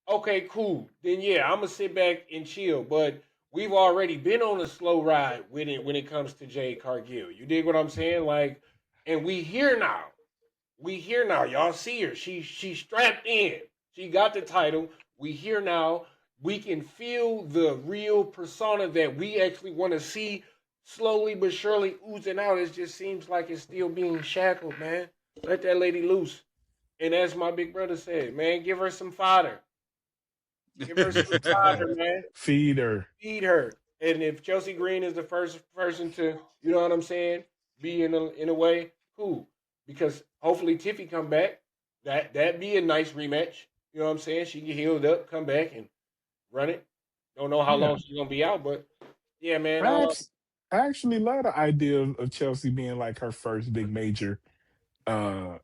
okay, cool. Then yeah, I'm gonna sit back and chill. But we've already been on a slow ride with it when it comes to Jade Cargill. You dig what I'm saying? Like, and we here now. We here now. Y'all see her. She's strapped in. She got the title. We here now. We can feel the real persona that we actually want to see slowly but surely oozing out. It just seems like it's still being shackled, man. Let that lady loose. And as my big brother said, man, give her some fodder. Give her some fodder, man. Feed her. Feed her. And if Chelsea Green is the first person to, you know what I'm saying, be in a way, cool. Because hopefully Tiffy come back. That be a nice rematch. You know what I'm saying? She get healed up, come back and run it. Don't know how Yeah. long she's gonna be out, but yeah, man. I, act- I actually love the idea of Chelsea being like her first big major uh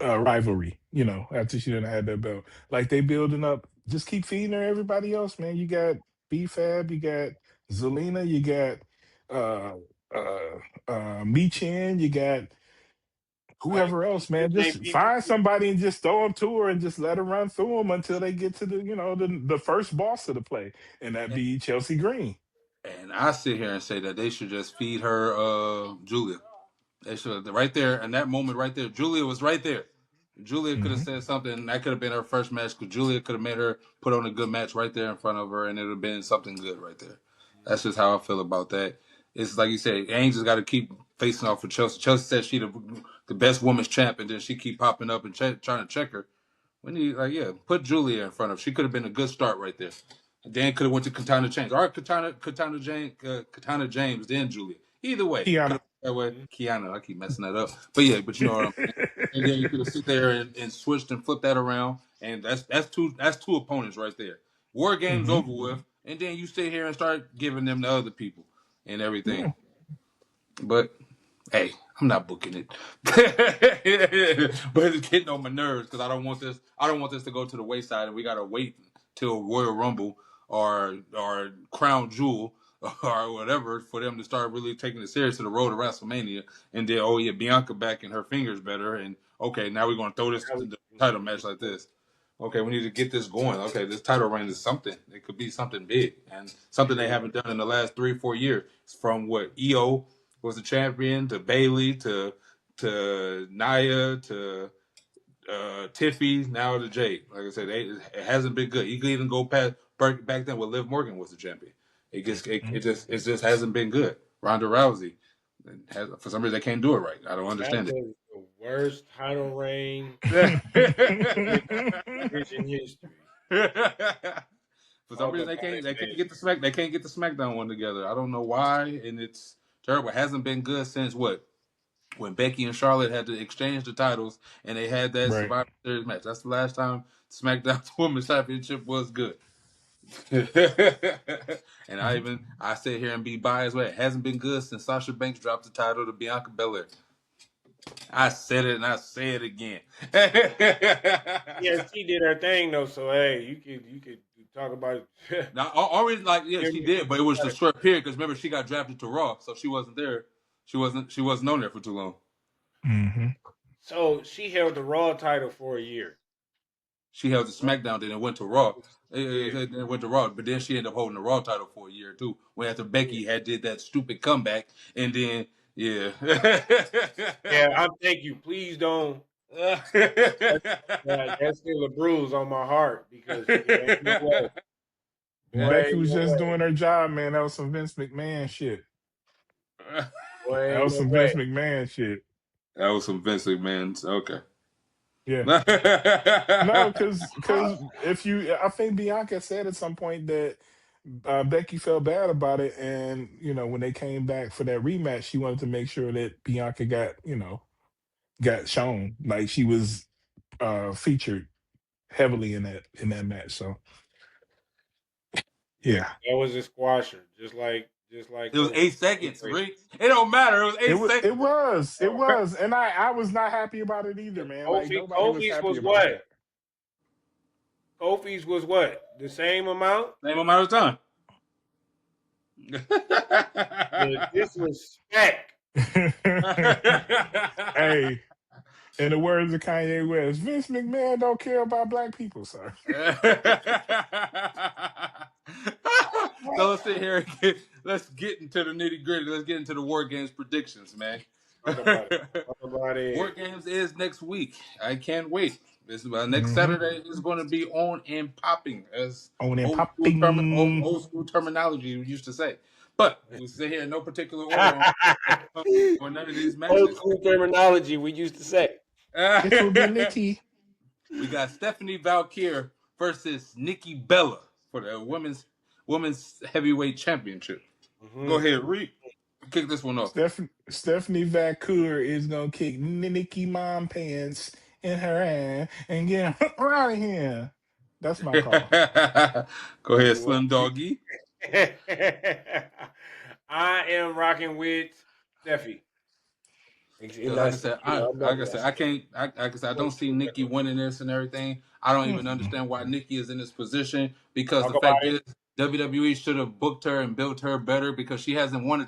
rivalry, after she didn't have that belt. Like they building up, just keep feeding her everybody else, man. You got B-Fab, you got Zelina, you got uh Michin, you got I whoever else, you man. name Just people. find somebody and just throw them to her and just let her run through them until they get to the first boss of the play, and that be Chelsea Green. And I sit here and say that they should just feed her Julia. They should right there in that moment right there. Julia was right there. Julia could have Hmm. said something. That could have been her first match because Julia could have made her put on a good match right there in front of her, and it would have been something good right there. That's just how I feel about that. It's like you said, Angel's got to keep facing off with Chelsea. Chelsea said she the best women's champ, and then she keep popping up and trying to check her. We need put Julia in front of her. She could have been a good start right there. Dan could have went to Katana James. All right, Katana James, then Julia. Either way, Kiana. that way. Kiana, I keep messing that up. But yeah, but you know what I'm saying. And then you could have sit there and switched and flipped that around, and that's two opponents right there. War games Hmm. over with, and then you sit here and start giving them to other people and everything. Yeah. But hey, I'm not booking it. But it's getting on my nerves because I don't want this. I don't want this to go to the wayside, and we gotta wait till Royal Rumble or Crown Jewel or whatever for them to start really taking it serious to the road to WrestleMania. And then oh yeah, Bianca back and her fingers better. And okay, now we're gonna throw this the title match like this. Okay, we need to get this going. Okay, this title reign is something. It could be something big and something they haven't done in the last 3 or 4 years. From what EO was the champion to Bailey to Nia to Tiffy now to Jade. Like I said, it hasn't been good. You could even go past back then when Liv Morgan was the champion. It just hasn't been good. Ronda Rousey for some reason they can't do it right. I don't That understand was the worst title reign it. in history. For some Talk reason about it, they can't man. get the SmackDown one together. I don't know why, and it's terrible. It hasn't been good since what when Becky and Charlotte had to exchange the titles and they had that Right. Survivor Series match. That's the last time SmackDown Women's Championship was good. And I sit here and be biased. Where it hasn't been good since Sasha Banks dropped the title to Bianca Belair. I said it and I say it again. Yeah, she did her thing though. So hey, you could talk about it. Now, always like yeah, Give she me did, but it was a credit. short period because remember she got drafted to Raw, so she wasn't there. She wasn't on there for too long. Hmm. So she held the Raw title for a year. She held the SmackDown, then it went to Raw. Yeah, Then it went to Raw, but then she ended up holding the Raw title for a year too. When after yeah. Becky had did that stupid comeback, and then yeah. Yeah, I thank you. Please don't. That's still a bruise on my heart because yeah, ain't no way. Boy, Becky ain't was no just way. doing her job, man. That was some Vince McMahon shit. Boy, That ain't was no some way. Vince McMahon shit. That was some Vince McMahon's okay. Yeah. No, because if you, I think Bianca said at some point that Becky felt bad about it, and when they came back for that rematch, she wanted to make sure that Bianca got shown like she was featured heavily in that match. So Yeah, yeah, that was a squasher, just like It was Kofi. 8 seconds, Rick. It don't matter. It was it eight was it seconds. was it Oh, was, and I was not happy about it either, man. Like nobody was Kofi's happy was about what? that. Kofi's was what? The same amount? Same amount of time. The disrespect. Hey, in the words of Kanye West, Vince McMahon don't care about black people, sir. So let's sit here and let's get into the nitty gritty. Let's get into the War Games predictions, man. Talk about it. Talk about War it. Games is next week. I can't wait. This next Mm-hmm. Saturday is going to be on and popping, as On and popping. old school terminology we used to say. But we sit here in no particular order on none of these Old matches. school terminology we used to say. It will be litty. We got Stephanie Valkyr versus Nikki Bella for the women's heavyweight championship. Go Mm-hmm. ahead, Reed. Kick this one off. Stephanie Vacour is gonna kick Nikki Mom pants in her ass and get her out of here. That's my call. Go ahead, Slim Doggy. I am rocking with Steffi. Because like I said, I can't. Like I said, I don't see Nikki winning this and everything. I don't even Mm-mm. understand why Nikki is in this position. Because Talk the about fact it. is, WWE should have booked her and built her better because she hasn't won a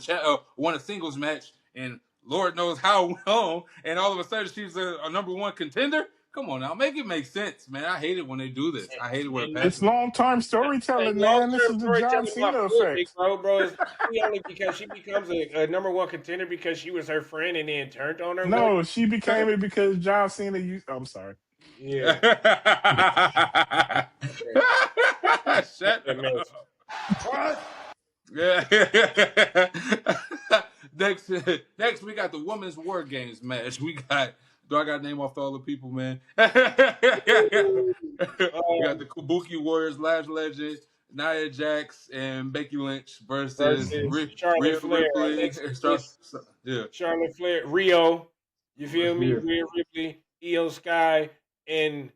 singles match in Lord knows how long, and all of a sudden she's a number one contender. Come on now, make it make sense, man. I hate it when they do this. I hate it when it And It's passes. long term hey, storytelling, long man. This term is the John storytelling my Cena foot, big effect. bro. It's really only because she becomes a number one contender because she was her friend and then turned on her. What? No, she became it because John Cena used. I'm sorry. Yeah. Okay. Shut That mess. up. What? Yeah. next, next we got the women's war games match. We got. Do I got to name off all the people, man? We got the Kabuki Warriors, Lash Legend, Nia Jax, and Becky Lynch versus Versus Rhea Charlotte Flair, Ripley. Alexa Bliss, Yeah, Charlotte Flair, Rio. You feel me? yeah. Rhea Ripley, Io Sky, and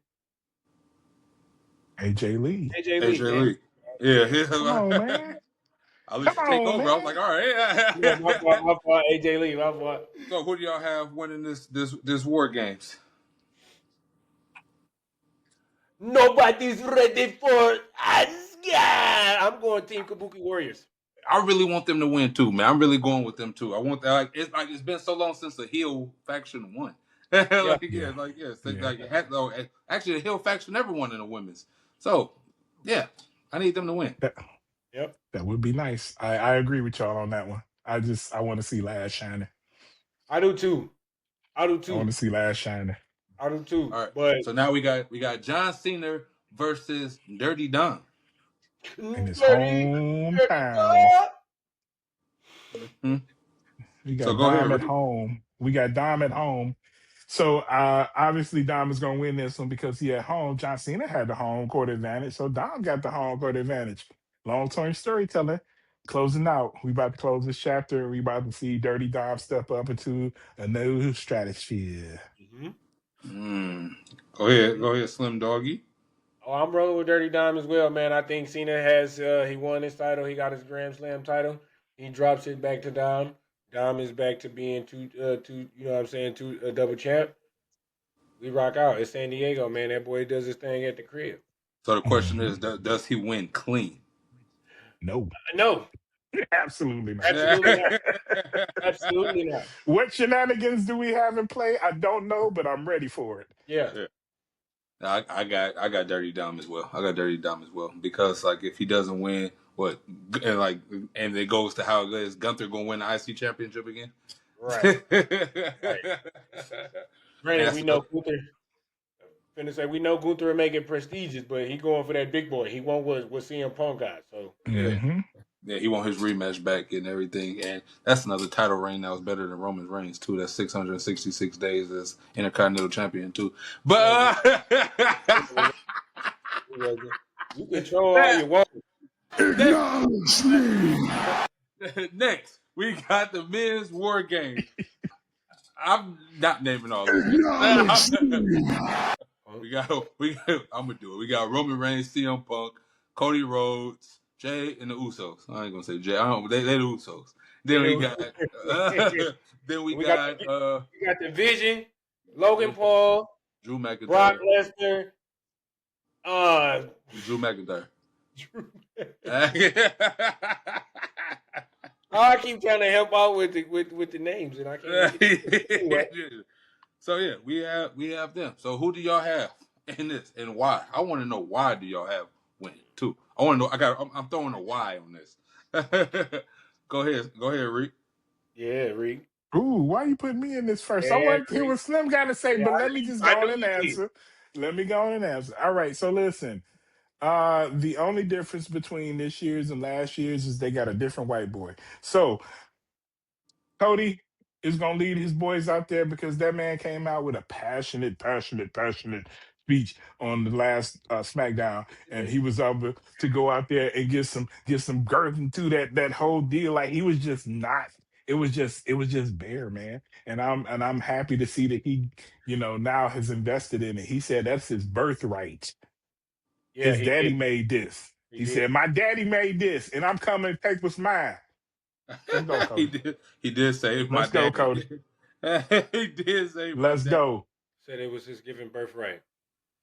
AJ Lee. AJ Lee. AJ Damn. Lee. Yeah. Come on, man. I'll let Come you take on, over. I was like, man. all Yeah, my fault. right. My fault. AJ Lee. My fault. So who do y'all have winning this war games? Nobody's ready for Asuka. I'm going Team Kabuki Warriors. I really want them to win too, man. I'm really going with them too. I want that. It's been so long since the heel faction won. Yeah. Yeah. Yeah. Actually, the heel faction never won in the women's. So yeah, I need them to win. That Yep. that would be nice. I agree with y'all on that one. I want to see Laz shining. I do too. I do I want too. to see Laz shining. I do too. All right. But So now we got John Cena versus Dirty Dom. In his dirty, dirty hometown. dog. Hmm? We So got go ahead, Dom at Rick. home. We got Dom at home. So obviously Dom is gonna win this one because he at home. John Cena had the home court advantage. So Dom got the home court advantage. Long term storytelling. Closing out. We about to close this chapter. We about to see Dirty Dom step up into a new stratosphere. Mhm. Mm. Go Mhm. ahead, Slim Doggy. Oh, I'm rolling with Dirty Dom as well, man. I think Cena has he won his title. He got his Grand Slam title. He drops it back to Dom. Dom is back to being two. You know what I'm saying? Two double champ. We rock out. It's San Diego, man. That boy does his thing at the crib. So the question Mhm. is, does he win clean? No, No, absolutely not. absolutely not. Absolutely not. What shenanigans do we have in play? I don't know, but I'm ready for it. Yeah. Yeah. I got Dirty Dom as well. I got Dirty Dom as well because like if he doesn't win, what and it goes to how it is, Gunther gonna win the IC championship again. Right. Right. And Granted, that's we know another. Gunther. Finna say we know Gunther will make it prestigious, but he going for that big boy. He won't what CM Punk got. So Yeah, Hmm. yeah, he want his rematch back and everything, and that's another title reign that was better than Roman Reigns too. That's 666 days as Intercontinental Champion too. no, But he wasn't. You control all you want. next, Acknowledge me. next we got the men's war games. I'm not naming all this. Acknowledge me. I'm gonna do it. We got Roman Reigns, CM Punk, Cody Rhodes, Jade, and the Usos. I ain't gonna say Jay. I don't. They the Usos. Then we got. Then we we got got. we got the Vision, Logan Paul, Drew Brock McIntyre. Lesnar. Uh, Drew McIntyre. I keep trying to help out with the names, and I can't. Anyway, So yeah, we have them. So who do y'all have in this, and why? I want to know why do y'all have winning too. I want to know. I'm throwing a why on this. Go ahead, Reek. yeah, Reek. Ooh, why you putting me in this first? I Yeah, want to hear what Slim got to say, yeah, but let me just I go on knew and you did. answer. Let me go on and answer. All right, so listen. The only difference between this year's and last year's is they got a different white boy. So Cody is gonna lead his boys out there because that man came out with a passionate speech on the last SmackDown, and he was able to go out there and get some girth into that whole deal. Like he was just not. It was just bare, man. And I'm happy to see that he, now has invested in it. He said that's his birthright. Yeah, His he did. daddy made this. He He did. said, my daddy made this, and I'm coming to take what's mine. Let's go, he Cody. did. He did save my Let's go, daddy. Cody. he did save my Let's daddy. go. Said it was his given birthright.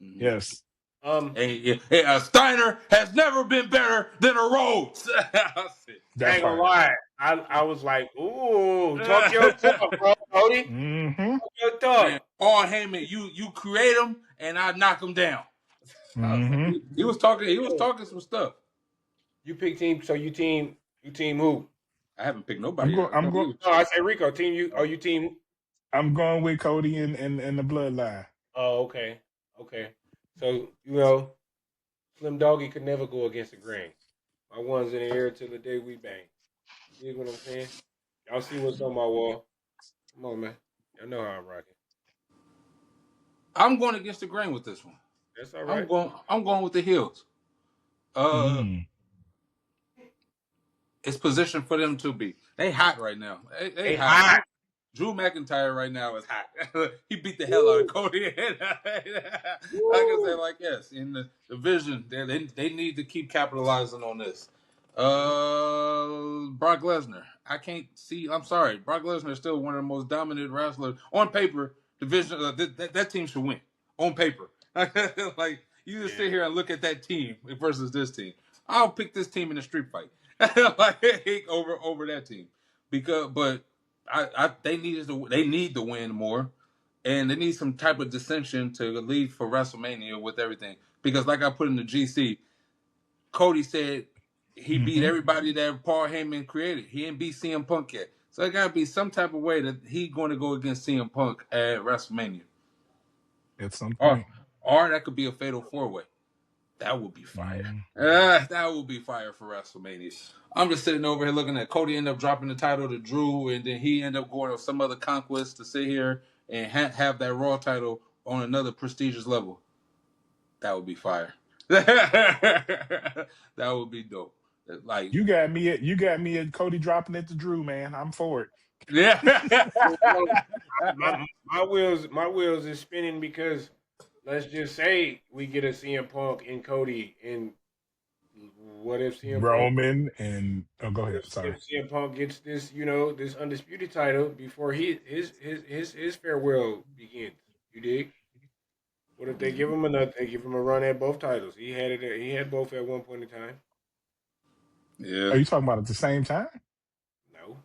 Mm-hmm. Yes. Um, Hey, a Steiner has never been better than a Rhodes. I That ain't gonna part. lie. I was like, ooh, talk your talk, bro, Cody. Mm-hmm. Talk your Man, talk. Paul Heyman, you create him and I knock him down. I was like, Mm-hmm. he was talking. He was talking some stuff. You pick team, so you team who? I haven't picked I'm nobody going. yet. I'm going. No, I said Rico. Team you? Oh, you team? I'm going with Cody and the bloodline. Oh, okay, okay. So you know, Slim Doggy could never go against the grain. My one's in the air till the day we bang. You know what I'm saying? Y'all see what's on my wall? Come on, man. Y'all know how I'm rocking. I'm going against the grain with this one. That's all right. I'm going with the heels. Mm. It's positioned for them to be. They hot right now. They They hot. hot. Drew McIntyre right now is hot. He beat the hell out of Woo, Cody. I can say woo. like yes, in the division, they need to keep capitalizing on this. Mhm. Brock Lesnar. I can't see. I'm sorry. Brock Lesnar is still one of the most dominant wrestlers on paper. Division that team should win on paper. Like you just sit Yeah, here and look at that team versus this team. I'll pick this team in a street fight, like over that team but they need to win more, and they need some type of dissension to lead for WrestleMania with everything. Because like I put in the GC, Cody said he beat Mm-hmm. everybody that Paul Heyman created. He didn't beat CM Punk yet, so it got to be some type of way that he's going to go against CM Punk at WrestleMania, At some or point. or that could be a fatal four way. That would be fire. Mm. That would be fire for WrestleMania. I'm just sitting over here looking at Cody end up dropping the title to Drew, and then he end up going to some other conquest to sit here and have that Raw title on another prestigious level. That would be fire. That would be dope. Like, You got me at Cody dropping it to Drew, man. I'm for it. yeah. my wheels is spinning because let's just say we get a CM Punk and Cody, and what if CM Punk? Roman and go What ahead. if Sorry. CM Punk gets this, this undisputed title before his farewell begins? You dig? What if they give him another? They give him a run at both titles. He had it. He had both at one point in time. Yeah. Are you talking about at the same time? No.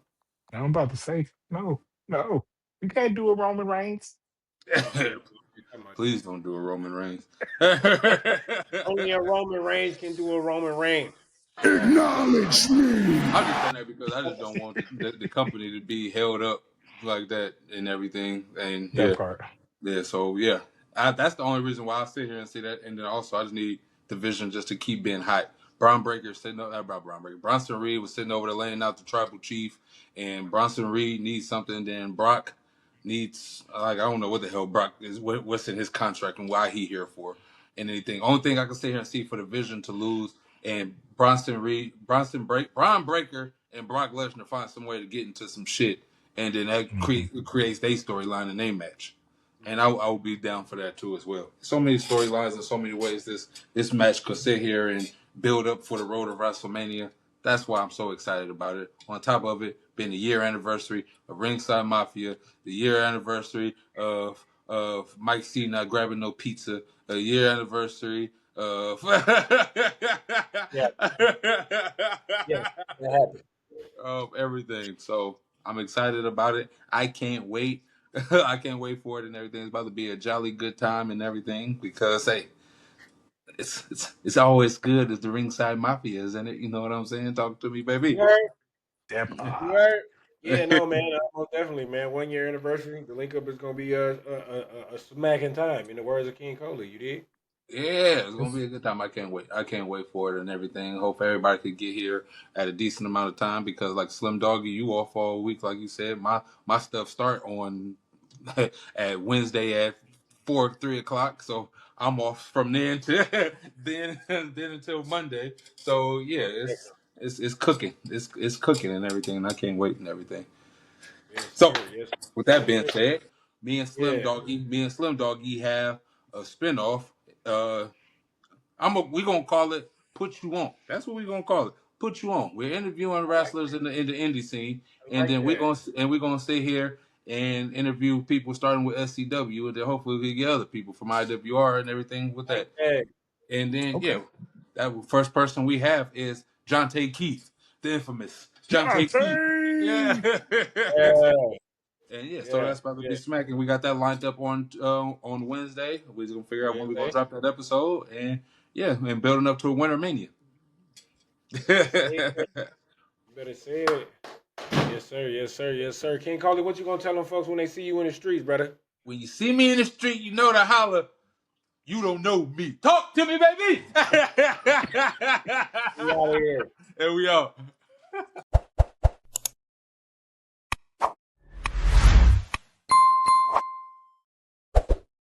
I'm about to say no, no. You can't do a Roman Reigns. Okay. Come on. Please don't do a Roman Reigns. Only a Roman Reigns can do a Roman Reigns. Acknowledge me. I'm just saying that because I just don't want the company to be held up like that and everything. And That yeah, part. yeah. So yeah, that's the only reason why I sit here and see that. And then also I just need the vision just to keep being hype. Braun Breaker sitting up about Braun Breaker. Bronson Reed was sitting over there laying out the tribal chief, and Bronson Reed needs something. Then Brock needs like I don't know what the hell Brock is. What's in his contract and why he here for and anything. Only thing I can sit here and see for the vision to lose and Braun Breaker and Brock Lesnar find some way to get into some shit, and then that Hmm. creates their storyline and they match. And I will be down for that too as well. So many storylines and so many ways this match could sit here and build up for the road of WrestleMania. That's why I'm so excited about it. On top of it, being the year anniversary of Ringside Mafia, the year anniversary of Mike Cena not grabbing no pizza, a year anniversary of Yeah, yeah, that happened. of everything. So I'm excited about it. I can't wait. I can't wait for it and everything. It's about to be a jolly good time and everything because hey, it's always good as the Ringside Mafia, isn't it? You know what I'm saying? Talk to me, You baby. heard? That You part. heard? Yeah, no, man, most definitely, man. 1 year anniversary. The link up is gonna be a smacking time. In the words of King Cola, you did. Yeah, it's gonna be a good time. I can't wait. I can't wait for it and everything. Hope everybody could get here at a decent amount of time because, like Slim Doggy, you off all week, like you said. My stuff start on at Wednesday at 3 o'clock, so I'm off from then to then until Monday. So yeah, Most definitely. it's cooking. It's cooking and everything. And I can't wait and everything. Yes, So sir. Yes, with sir. that Yes, being sir. said, Yeah. Me and Slim Doggy have a spinoff. Uh, we gonna call it "Put You On." That's what we gonna call it. Put you on. We're interviewing I like wrestlers in the indie scene, I and like then that. we're gonna sit here and interview people starting with SCW, and then hopefully we get other people from IWR and everything with Like that. that. And then Okay. that first person we have is John Tay Keith, the infamous John Tay Keith. Yeah. Jonte! Yeah. And yeah, so Yeah. that's about to be Yeah. smacking. We got that lined up on Wednesday. We're just gonna figure out when we're gonna Wednesday. drop that episode, and yeah, and building up to a Winter Mania. Better say it. Better say it. Yes, sir. Yes, sir. Yes, sir. King Coley, what you gonna tell them folks when they see you in the streets, brother? When you see me in the street, you know to holler. You don't know me. Talk to me, baby. We out of here. And we out.